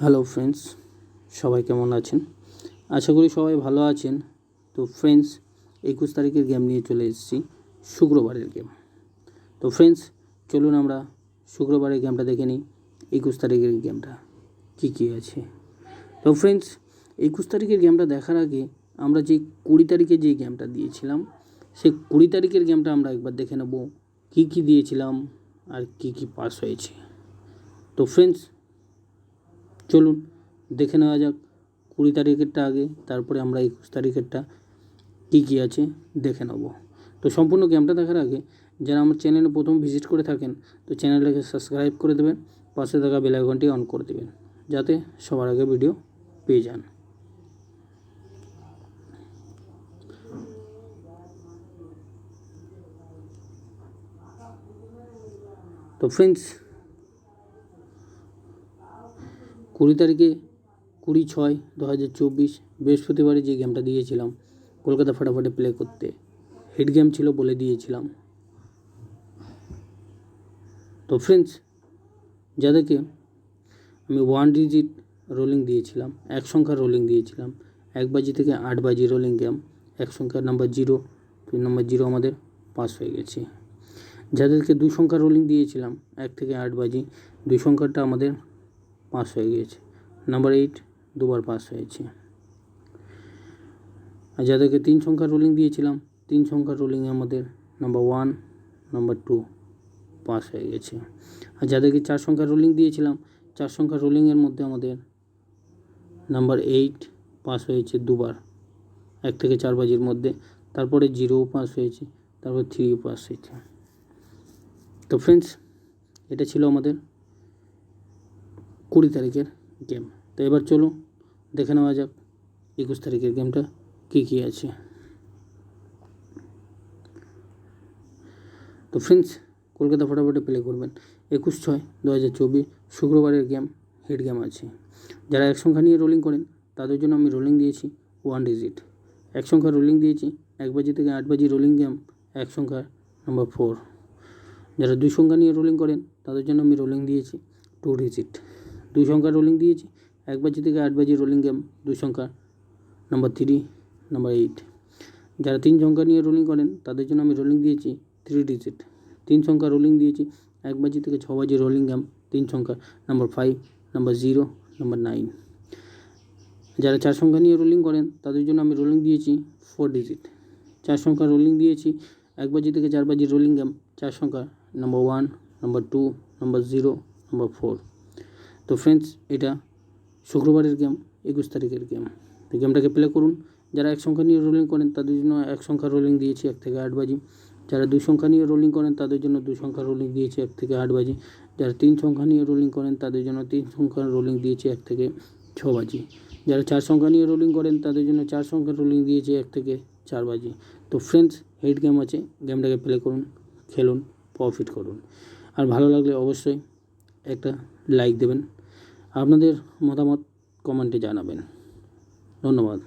Hello friends, সবাই কেমন আছেন? আশা করি সবাই ভালো আছেন। তো ফ্রেন্ডস, 21 তারিখের গেম নিয়ে চলে এসেছি, শুক্রবারের গেম। তো ফ্রেন্ডস, চলুন আমরা শুক্রবারের গেমটা দেখে নিই। 21 তারিখের গেমটা কী আছে। তো ফ্রেন্ডস, 21 তারিখের গেমটা দেখার আগে আমরা যে 20 তারিখে যে গেমটা দিয়েছিলাম, সেই 20 তারিখের গেমটা আমরা একবার দেখে নেব, কী দিয়েছিলাম আর কী পাস হয়েছে। তো ফ্রেন্ডস, চলুন দেখে নেওয়া যাক 20 তারিখেরটা আগে, তারপরে আমরা 21 তারিখেরটা কী আছে দেখে নেব। তো সম্পূর্ণ গেমটা দেখার আগে যারা আমার চ্যানেলে প্রথম ভিজিট করে থাকেন, তো চ্যানেলটাকে সাবস্ক্রাইব করে দেবেন, পাশে থাকা বেল আইকনটি অন করে দেবেন, যাতে সবার আগে ভিডিও পেয়ে যান। তো ফ্রেন্ডস, 20 তারিখে 20/6/2024 বৃহস্পতিবারে যে গেমটা দিয়েছিলাম, কলকাতা ফাটাফাটি প্লে করতে, হিট গেম ছিল বলে দিয়েছিলাম। তো ফ্রেন্ডস, যাদেরকে আমি 1 ডিজিট রোলিং দিয়েছিলাম, এক সংখ্যার রোলিং দিয়েছিলাম, 1 বাজি থেকে 8 বাজি রোলিং গেম, এক সংখ্যার নাম্বার 0, নাম্বার 0 আমাদের পাস হয়ে গেছে। যাদেরকে 2 সংখ্যার রোলিং দিয়েছিলাম, 1 থেকে 8 বাজি, 2 সংখ্যাটা আমাদের পাস হয়ে গিয়েছে, নাম্বার 8 দুবার পাস হয়েছে। আর যাদেরকে 3 সংখ্যার রোলিং দিয়েছিলাম, 3 সংখ্যার রোলিংয়ে আমাদের নাম্বার 1, নাম্বার 2 পাস হয়ে গেছে। আর যাদেরকে 4 সংখ্যার রোলিং দিয়েছিলাম, 4 সংখ্যার রোলিংয়ের মধ্যে আমাদের নাম্বার 8 পাস হয়েছে দুবার, 1 থেকে 4 বাজির মধ্যে। তারপরে 0 পাস হয়েছে, তারপর 3 পাস হয়েছে। তো ফ্রেন্ডস, এটা ছিল আমাদের 20 তারিখের গেম। তো এবার চলো দেখে নেওয়া যাক 21 তারিখের গেমটা কী আছে। তো ফ্রেন্ডস, কলকাতা ফটাফটে প্লে করবেন। 21/6/2024 শুক্রবারের গেম, হিট গেম আছে। যারা এক সংখ্যা নিয়ে রোলিং করেন, তাদের জন্য আমি রোলিং দিয়েছি 1 ডিজিট। এক সংখ্যা রোলিং দিয়েছি 1 বাজি থেকে 8 বাজি রোলিং গেম, এক সংখ্যা নাম্বার 4। যারা 2 সংখ্যা নিয়ে রোলিং করেন, তাদের জন্য আমি রোলিং দিয়েছি 2 ডিজিট। 2 সংখ্যা রোলিং দিয়েছি 1 বাজি থেকে 8 বাজি রোলিং গেম, 2 সংখ্যা নাম্বার 3, নাম্বার 8। যারা 3 সংখ্যা নিয়ে রোলিং করেন, তাদের জন্য আমি রোলিং দিয়েছি 3 ডিজিট। 3 সংখ্যা রোলিং দিয়েছি 1 বাজি থেকে 6 বাজি রোলিং গেম, 3 সংখ্যা নাম্বার 5, নাম্বার 0, নাম্বার 9। যারা 4 সংখ্যা নিয়ে রোলিং করেন, তাদের জন্য আমি রোলিং দিয়েছি 4 ডিজিট। 4 সংখ্যা রোলিং দিয়েছি 1 বাজি থেকে 4 বাজি রোলিং গেম, 4 সংখ্যা নাম্বার 1, নাম্বার 2, নাম্বার 0, নাম্বার 4। তো ফ্রেন্ডস, এটা শুক্রবারের গেম, 21 তারিখের গেম। তো গেমটাকে প্লে করুন। যারা 1 সংখ্যা নিয়ে রোলিং করেন, তাদের জন্য 1 সংখ্যা রোলিং দিয়েছি 1 থেকে 8 বাজি। যারা 2 সংখ্যা নিয়ে রোলিং করেন, তাদের জন্য 2 সংখ্যা রোলিং দিয়েছি 1 থেকে 8 বাজি। যারা 3 সংখ্যা নিয়ে রোলিং করেন, তাদের জন্য 3 সংখ্যা রোলিং দিয়েছি 1 থেকে 6 বাজি। যারা 4 সংখ্যা নিয়ে রোলিং করেন, তাদের জন্য 4 সংখ্যা রোলিং দিয়েছি 1 থেকে 4 বাজি। তো ফ্রেন্ডস, হিট গেম আছে, গেমটাকে প্লে করুন, খেলুন, প্রফিট করুন। আর ভালো লাগলে অবশ্যই একটা লাইক দেবেন, আপনাদের মতামত কমেন্টে জানাবেন। ধন্যবাদ।